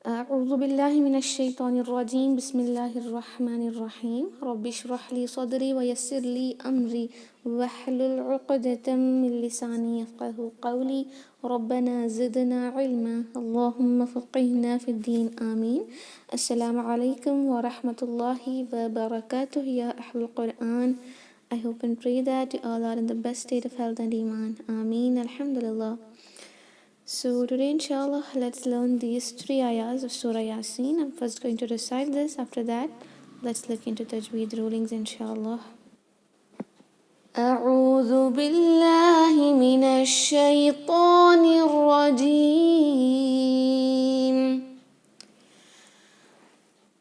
أعوذ بالله من الشيطان الرجيم. بسم الله الرحمن الرحيم. رب اشرح لي صدري ويسر لي أمري واحلل عقدة من لساني يفقه قولي. ربنا زدنا علما اللهم فقهنا في الدين آمين. السلام عليكم ورحمة الله وبركاته يا أهل القرآن. I hope and pray that you all are in the best state of health and iman. Ameen. Alhamdulillah. So today inshallah let's learn these three ayahs of Surah Yasin. I'm first going to recite this. After that let's look into Tajweed rulings inshallah. أعوذ بالله من الشيطان الرجيم.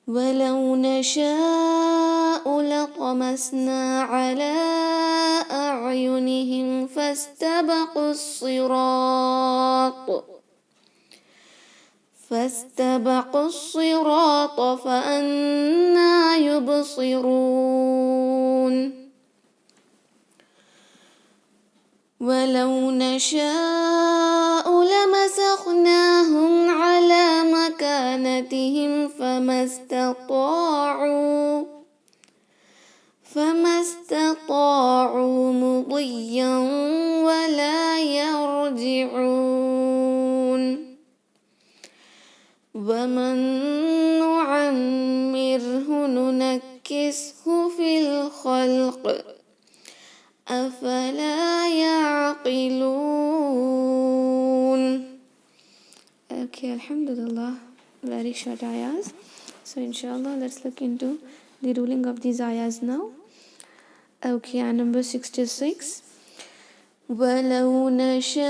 ولو نشاء لطمسنا على أعينهم فاستبقوا الصراط فأنى يبصرون. ولو نشاء لمسخناهم على مكانتهم فما استطاعوا مضيا ولا يرجعون. ومن نعمره ننكسه في الخلق أفلا يعقلون. Okay, Alhamdulillah, very short ayahs. So inshallah let's look into the ruling of these ayahs now. Okay, ayah number 66. ولو نشاء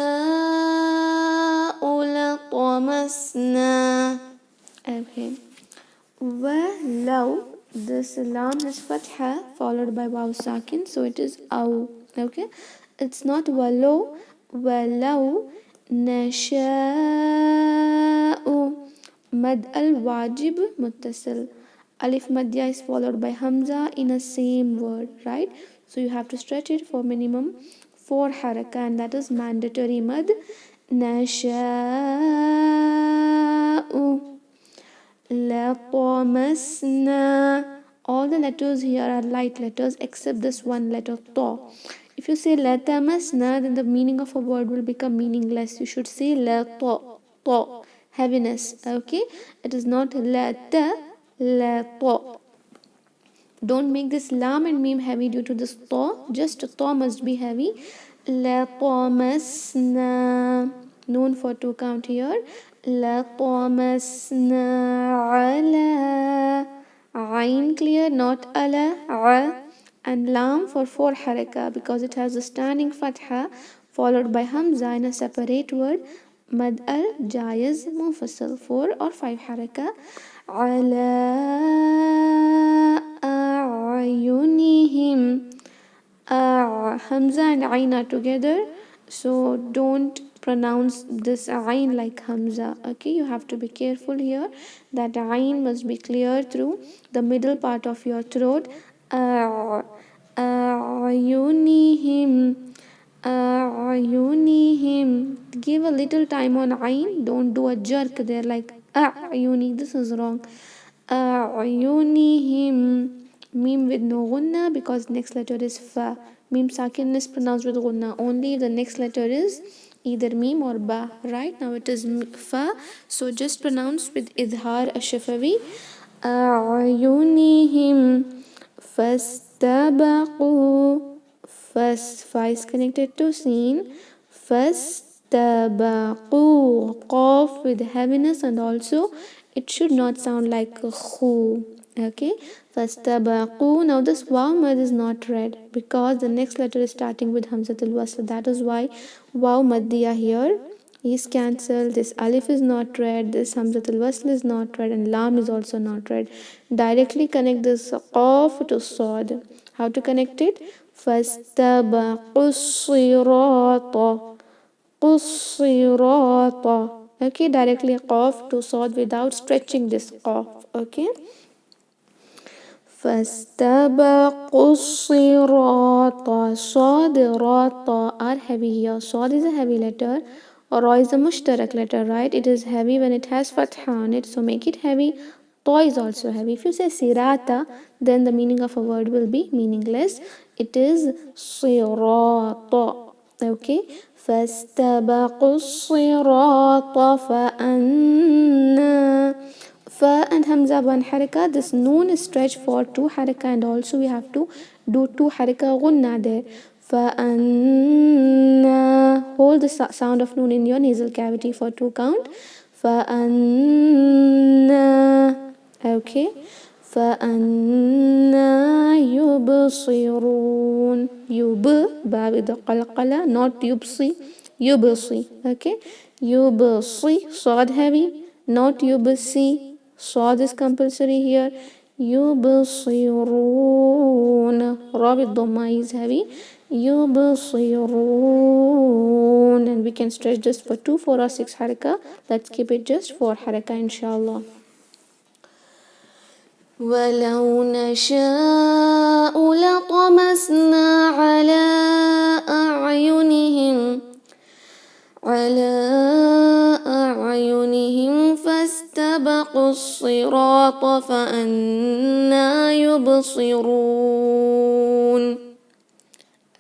لطمسنا. Okay, ولو, this lam has fatha followed by waw sakin, so it is aw. Okay, it's not walau. Walau nasha'u, mad al wajib muttasil. Alif madya is followed by hamza in a same word, right? So you have to stretch it for minimum 4 haraka, and that is mandatory mad. Nasha'u latamasna. All the letters here are light letters except this one letter ta. If you say latamasna, then the meaning of a word will become meaningless. You should say lata, ta, heaviness. Okay, it is not lata, lata. Don't make this lam and mim heavy due to this ta. Just ta must be heavy. Latamasna. Noon for 2 count here. لطمسنا على. Ain clear, not ala. And lam for 4 haraka because it has a standing fatha followed by hamza in a separate word. Mad al jayaz munfasil, 4 or 5 haraka. Ala a'yunihim. Hamza and ain are together, so don't pronounce this ain like hamza. Okay, you have to be careful here that ain must be clear through the middle part of your throat. A'yunihim. Give a little time on ain. Don't do a jerk there like a'yuni. This is wrong. A'yunihim. Mim with no gunna because next letter is fa. Mim sakin is pronounced with gunna only if the next letter is either mim or ba. Right now it is fa, so just pronounce with idhar ash-shafawi. A'yunihim fastabaqu. Fa is connected to sin. Fastabaqu. Qaf with heaviness, and also it should not sound like khu. Okay, fastabaqu. Now this waw mad is not read because the next letter is starting with hamzatul wasl. That is why waw maddiya here is cancelled. This alif is not read, this hamzatul wasl is not read, and lam is also not read. Directly connect this qaf to sad. How to connect it? Fastabaqu sirata. Okay, directly qaf to sad without stretching this qaf. Okay, فاستبقوا الصراط. صاد, ra, ta are heavy here. Sad is a heavy letter. Ra is a mushtarak letter, right? It is heavy when it has fatha on it, so make it heavy. Ta is also heavy. If you say sirata, then the meaning of a word will be meaningless. It is sirata. Okay. فاستبقوا الصراط فأنا Fa and Hamza one haraka. This noon is stretched for two haraka, and also we have to do two haraka gunna there. Fa anna. Hold the sound of noon in your nasal cavity for two count. Fa anna. Okay. Fa anna yubsirun. Yub ba with the qalqala, not yubsi. Yubsi. Okay. Yubsi. Sad heavy, not yubsi. Sad is compulsory here. يبصرون. Ra with dhamma is heavy. يبصرون. And we can stretch this for 2, 4 or 6 haraka. Let's keep it just 4 haraka inshallah. ولو نشاء لطمسنا على أعينهم فاستبقوا الصراط فأنا يبصرون.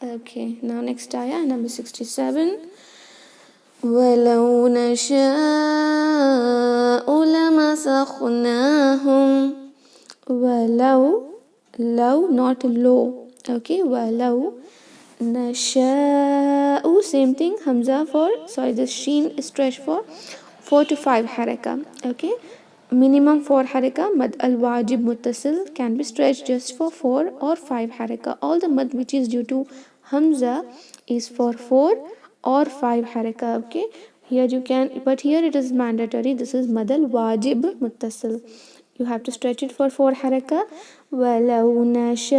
Okay, now next ayah, number 67. ولو نشاء لمسخناهم. ولو, low, not low. Okay, ولو نشاء, same thing. Hamza for, sorry, this sheen is stretched for 4 to 5 haraka. Okay, minimum 4 haraka. Mad al wajib muttasil can be stretched just for 4 or 5 haraka. All the mad which is due to Hamza is for 4 or 5 haraka. Okay, here you can, but here it is mandatory. This is mad al wajib muttasil. You have to stretch it for 4 haraka. ولو نشاء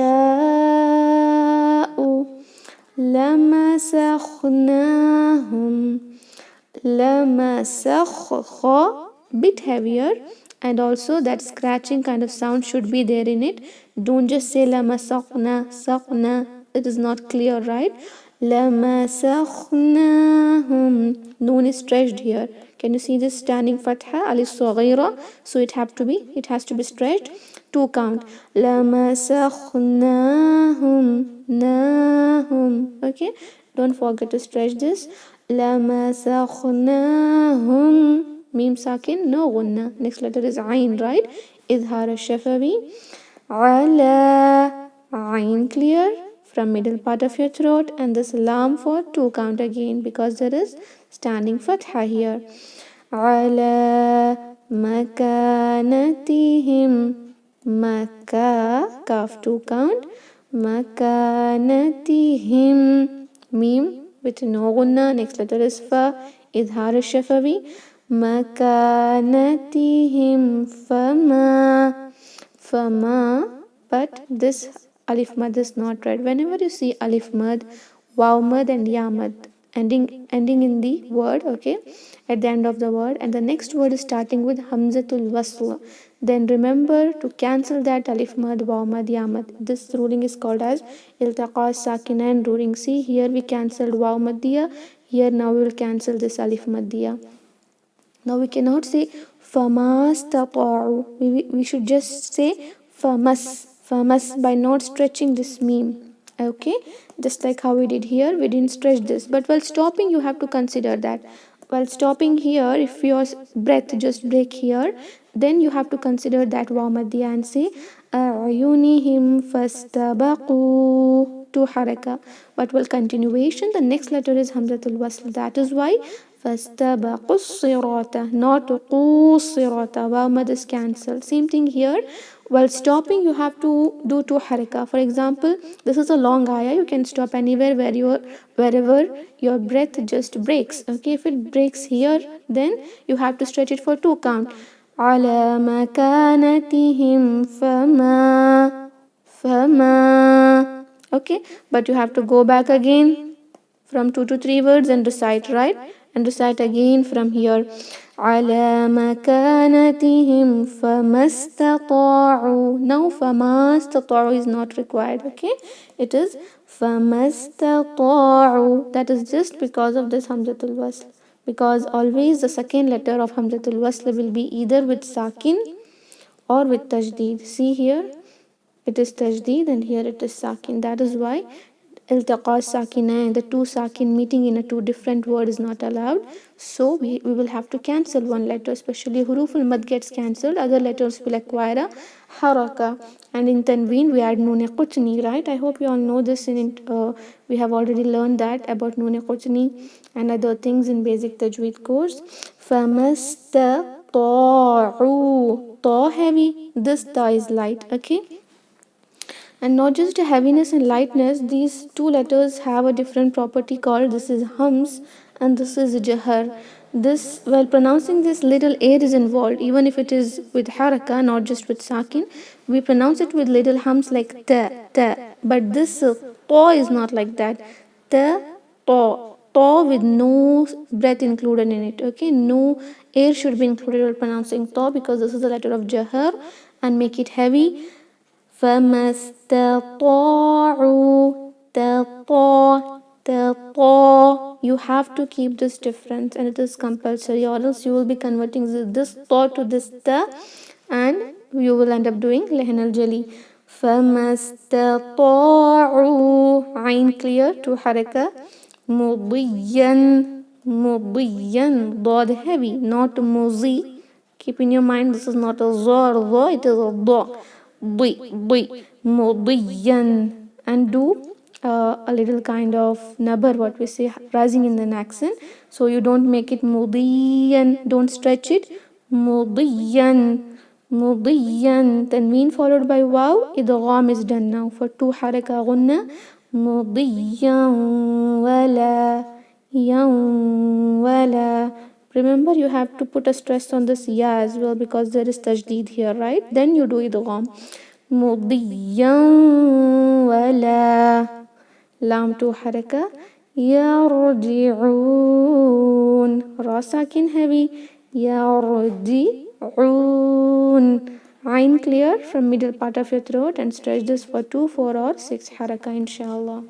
لمسخناهم. لمسخ, bit heavier, and also that scratching kind of sound should be there in it. Don't just say lamasakhna, sakhna. It is not clear, right? لمسخناهم. Noon is stretched here. Can you see this standing fatha? Alif saghira. So it has to be stretched. 2 count. لمسخناهم. Nahum. Okay. Don't forget to stretch this. لمسخناهم. Mim sakin, no gunna. Next letter is ain, right? Idhar al-shafawi. Ala. Ain clear from middle part of your throat, and this lam for 2 count again because there is standing fatha here. Ala makanatihim. Maka, kaf 2 count. Makanatihim. Mim with no gunna. Next letter is fa. Idhar al-shafawi. Makanatihim. Fama. But this alif mad is not read. Whenever you see alif mad, waw mad and ya mad ending in the word, okay, at the end of the word, and the next word is starting with hamzatul wasl, then remember to cancel that alif mad, waw mad, ya mad. This ruling is called as iltaqa sakinain ruling. See, here we cancelled waw maddiya. Here now we will cancel this alif maddiya. Now we cannot say famastata'u. We should just say famas by not stretching this meme. Okay, just like how we did here, we didn't stretch this, but while stopping you have to consider that. While stopping here, if your breath just break here, then you have to consider that waw maddiya and say a'yunihim fastabaqu, 2 haraka. But while continuation, the next letter is hamzatul wasl. That is why فاستبقوا الصراط, not قُصِّرَةَ. Waw mad is cancelled. Same thing here. While stopping, you have to do 2 haraka. For example, this is a long ayah. You can stop anywhere wherever your breath just breaks. Okay, if it breaks here, then you have to stretch it for 2 count. على مكانتهم فما. Okay, but you have to go back again from 2 to 3 words and recite, right? And recite again from here. على مكانتهم فما استطاعوا. Now فما استطاعوا is not required. Okay, it is فما استطاعوا. That is just because of this hamzatul wasl. because always the second letter of Hamzatul Wasl will be either with Sakin or with Tajdeed. See here, it is Tajdeed and here it is Sakin. That is why iltaqa sakinain, the two sakin meeting in a two different word is not allowed. So we will have to cancel one letter, especially huruful mad gets cancelled, other letters will acquire a haraka. And in tanween we add noon qutni, right? I hope you all know this. We have already learned that about noon qutni and other things in basic tajweed course. Famastata'u, ta heavy, this ta is light, okay? And not just heaviness and lightness, these two letters have a different property called, this is hums and this is jahar. This, while pronouncing this, little air is involved, even if it is with haraka, not just with sakin. We pronounce it with little hums like ta, ta. But this ta is not like that. Ta, ta. Ta with no breath included in it, okay? No air should be included while pronouncing ta, because this is the letter of jahar, and make it heavy. فما استطاعوا you have to keep this difference, and it is compulsory, or else you will be converting this ta to this ta and you will end up doing lehen al jali. فما استطاعوا عين clear to haraka. مضيا ضاد heavy, not muzi. Keep in your mind, this is not a za or dha, it is a dha. Mudiyan, and do a little kind of nabar, what we say, rising in an accent. So you don't make it mudiyan, don't stretch it. Mudiyan. Tanween followed by waw, idgham is done now for two haraka gunna. Mudiyan wala. Remember, you have to put a stress on this ya as well, because there is tajdeed here, right? Then you do idgham. Mudiyan wala. Lam to haraka. Yarji'un. Ra sakin heavy. Yarji'un. Ain clear from middle part of your throat, and stretch this for 2, 4 or 6 haraka, inshallah.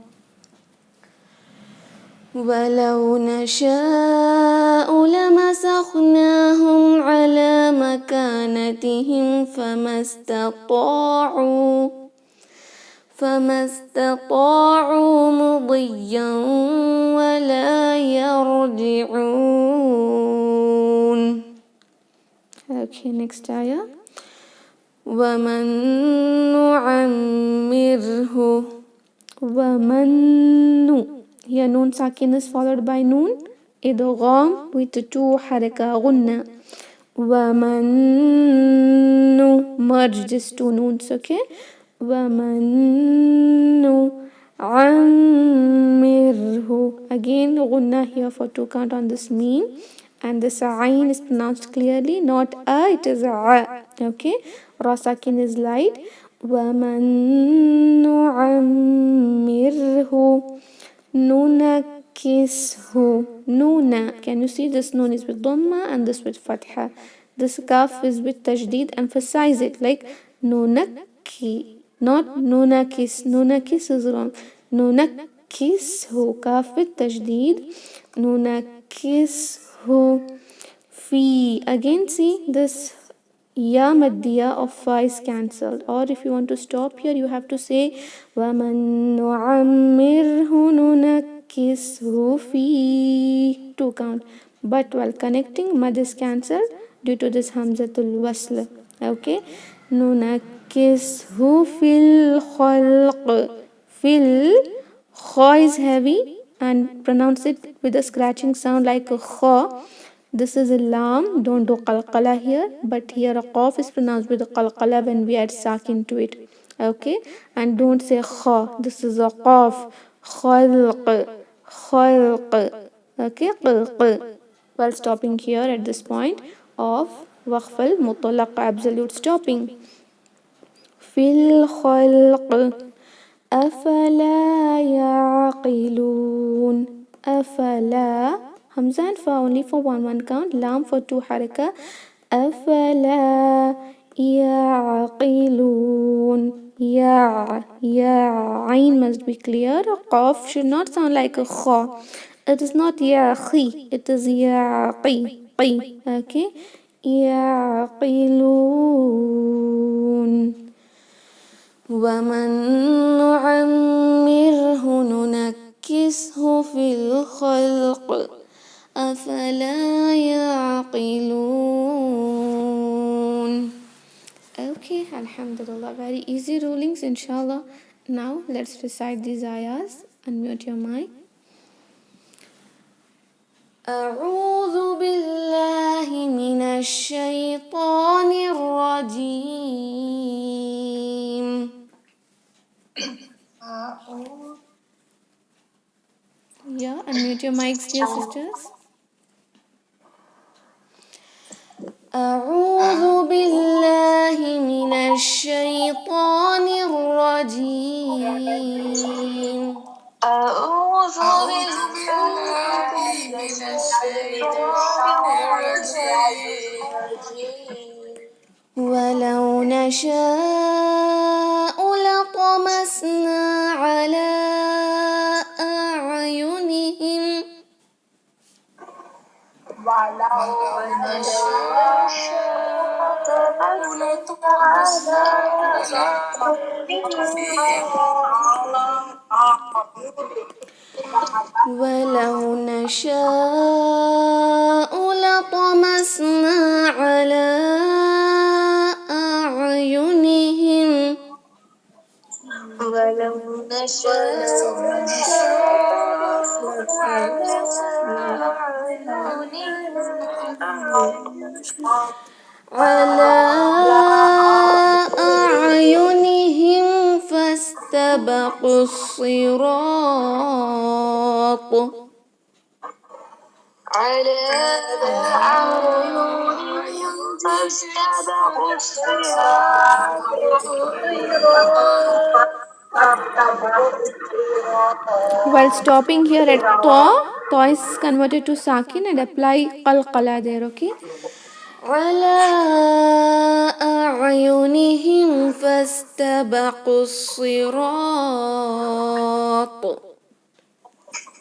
ولو نشاء لمسخناهم على مكانتهم فما استطاعوا مضيا ولا يرجعون. Okay, next ayah. ومن نعمره. Here noon sakin is followed by noon idgham with 2 haraka gunna. Wamannu, merge these 2 noons, okay? Wamannu ammirhu. Again gunna here for 2 count on this meme, and this ain is pronounced clearly, not a, it is a, okay? Ra sakin is light. Wamannu ammirhu nunakishu. Nuna, can you see this noon is with dhamma and this with fatha? This kaf is with tajdeed, emphasize it, like nunakki, not nunakis. Nunakis is wrong. Nunakishu, kaf with tajdeed. Nunakishu fi. Again, see this ya maddiya of fa is cancelled, or if you want to stop here, you have to say waman nu'ammirhu nunakkishu fi, 2 count. But while connecting, mad is cancelled due to this hamzatul wasl, okay? Nunakkishu fil khalq. Fil kha is heavy, and pronounce it with a scratching sound like a kha. This is a lam, don't do qalqala here, but here a qaf is pronounced with a qalqala when we add sakin to it, okay? And don't say kha, this is a qaf. Khalq, okay? While stopping here at this point of waqf al mutlaq, absolute stopping. Fil khalq afala yaqilun. Afala, hamza and fa only for 1 count, lam for 2 haraka. Afala yaqilun. Ya, ain must be clear. Qaf should not sound like a kha. It is not يعقي, it is يعقي, قي, okay. يعقلون. ومن نعمره ننكسه في الخلق أفلا يعقلون. Okay, Alhamdulillah, very easy rulings, inshallah. Now let's recite these ayahs. Unmute your mic. أعوذ بالله من الشيطان الرجيم. Yeah, unmute your mics, dear sisters. أعوذ بالله من الشيطان الرجيم. أعوذ بالله من الشيطان الرجيم. ولو نشاء لطمسنا على أعينهم. ولو نشاء لطمسنا على ولو نشاء لطمسنا على أعينهم. ولو نشاء على أعينهم فاستبقوا الصراط. على أعينهم فاستبقوا الصراط. While stopping here at ta is converted to sakin and apply qalqala there, okay? على أعينهم فاستبقوا الصراط.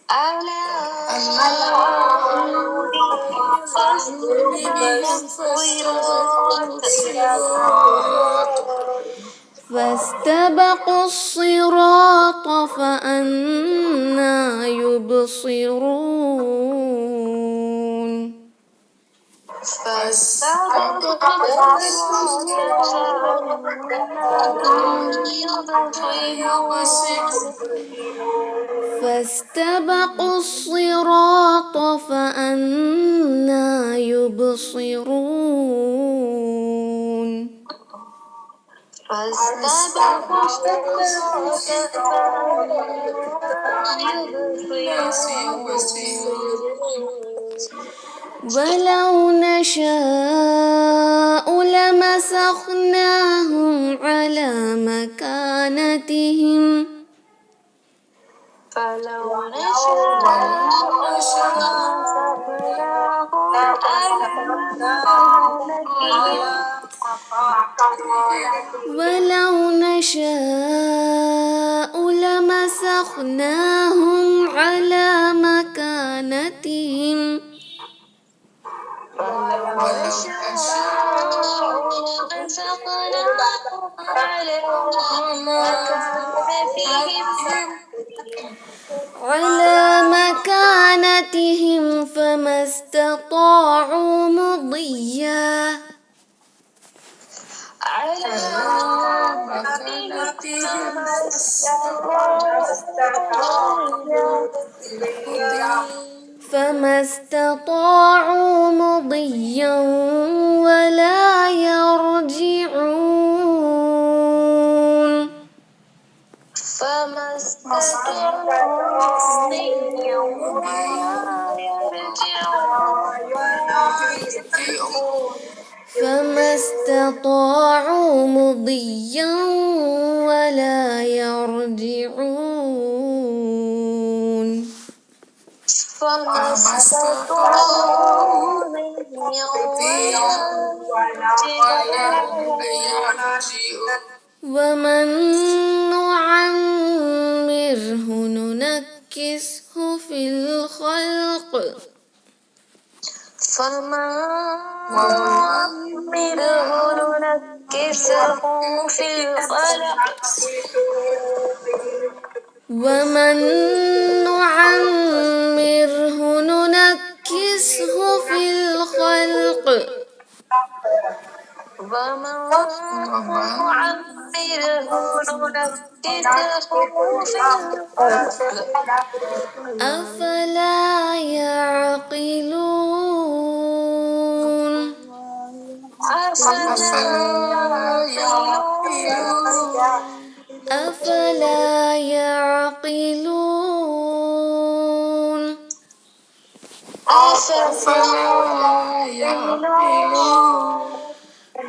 على أعينهم فاستبقوا الصراط فأنى يبصرون. فاستبقوا الصراط فأنى يبصرون. فاستبقوا الصراط ولو نشاء لمسخناهم على مكانتهم. فلو نشاء ولو نشاء لمسخناهم على مكانتهم. على مكانتهم فما استطاعوا مضيا. على مكانتهم فما استطاعوا مضيا ولا يرجعون. فما استطاعوا مضيا ولا يرجعون. فما استطاعوا مضيا ولا يرجعون. فما استطاعوا مضيا ولا يرجعون. ومن نعمره ننكسه في الخلق فمن نعمره ننكسه في الخلق ومن نعمره ننكسه في الخلق ومن نعمره ننكسه في الخلق أفلا يعقلون أفلا يعقلون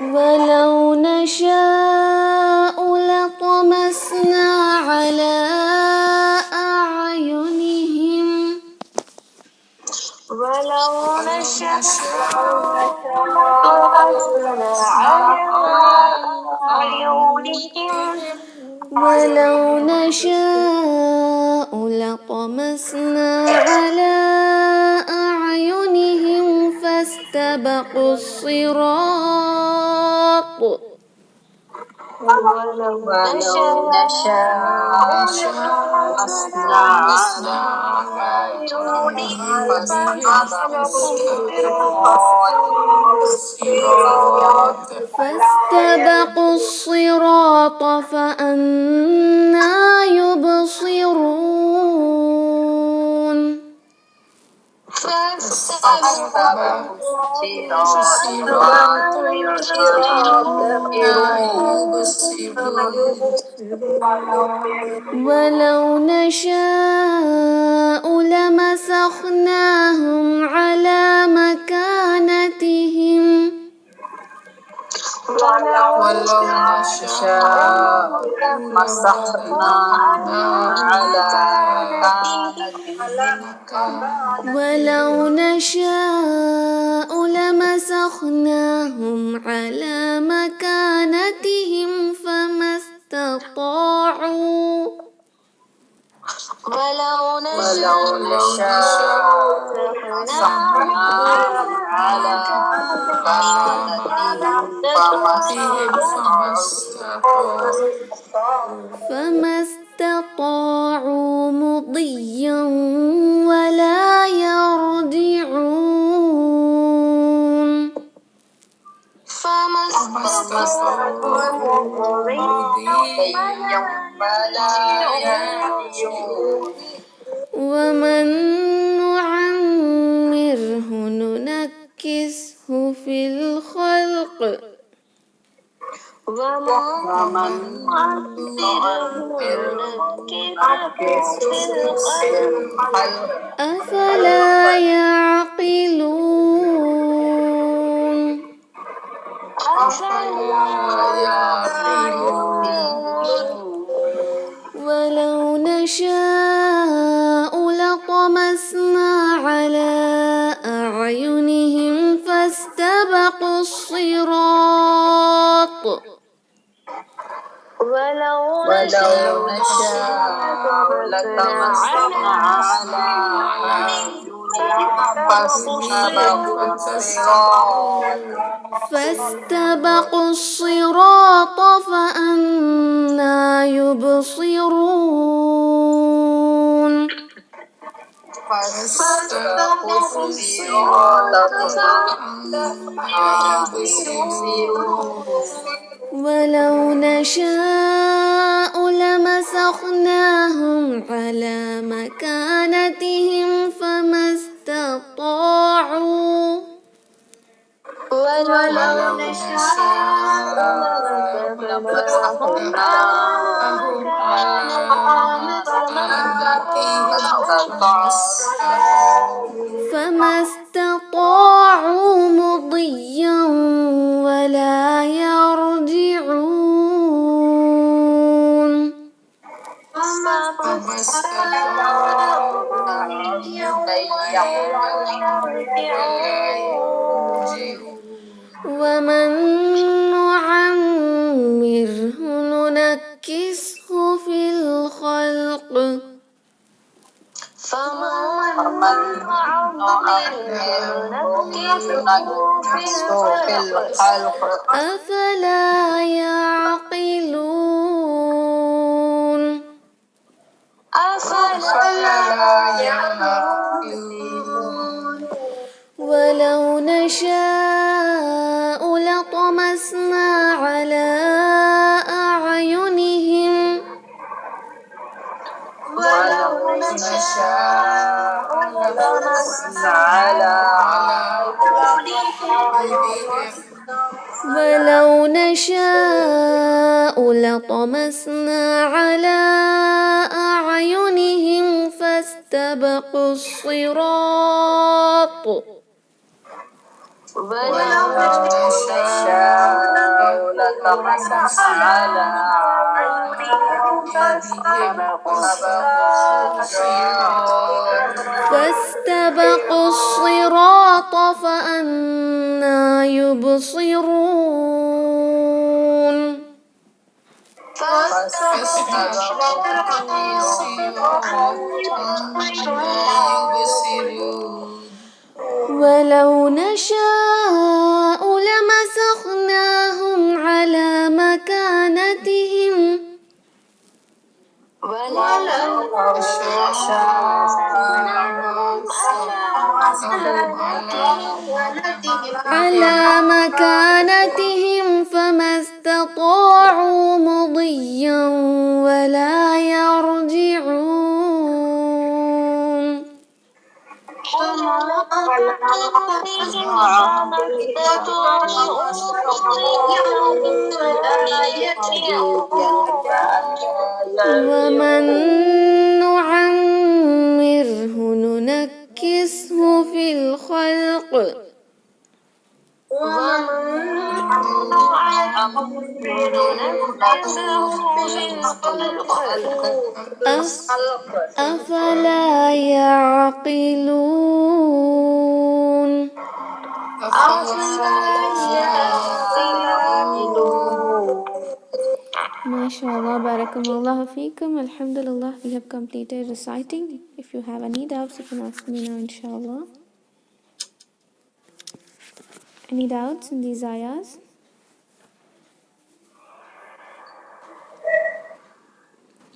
ولو نشاء لطمسنا على أعينهم ولو نشاء لطمسنا على أعينهم ولو نشاء لطمسنا على أعينهم فاستبقوا الصراط ولو نشاء لطمسنا على أعينهم فاستبقوا الصراط فأنى يبصرون ولو نشاء لمسخناهم على مكانتهم ولو نشاء مسخناهم على مكانتهم ولو نشاء لمسخناهم على مكانتهم فما استطاعوا ولو نشاء مسخناهم على فما استطاعوا مضيا ولا يرجعون فما استطاعوا مضيا ولا يرجعون ومن نعمره ننكسه في الخلق ومن نعمره ننكسه في الخلق أفلا يعقلون ولو نشاء لطمسنا على أعينهم فاستبقوا الصراط ولو نشاء لطمسنا على أعينهم فاستبقوا الصراط فأنى يبصرون ولو نشاء لمسخناهم على مكانتهم فما استطاعوا ولو نشاء لمسخناهم على مكانتهم فما استطاعوا مضيا ولا يرجعون ومن نعمره ننكسه في الخلق فمن في الخلق أفلا يعقلون ولو نشاء لطمسنا على أعينهم ولو نشاء لطمسنا على أعينهم فاستبقوا الصراط فاستبقوا الصراط فأنى يبصرون ولو نشاء لمسخناهم على مكانتهم فما استطاعوا مضيا ولا يرجعون ومن نعمره ننكسه في الخلق أفلا يعقلون MashaAllah, Barakallahu feekum. Alhamdulillah, we have completed reciting. If you have any doubts, you can ask me now, inshallah. Any doubts in these ayahs?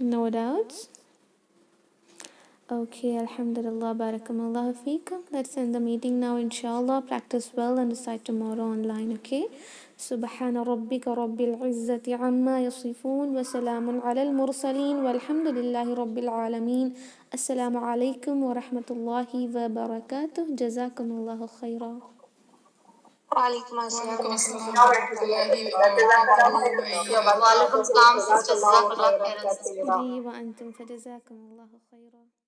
No doubts? Okay, Alhamdulillah, Barakallahu feekum. Let's end the meeting now, inshallah. Practice well and recite tomorrow online, okay? سبحان ربك رب العزة عما يصفون وسلام على المرسلين والحمد لله رب العالمين. السلام عليكم ورحمة الله وبركاته. جزاكم الله خيرا. وعليكم السلام ورحمة الله وبركاته. وعليكم السلام. جزاك الله خيرا. لي وأنتم فجزاكم الله خيرا.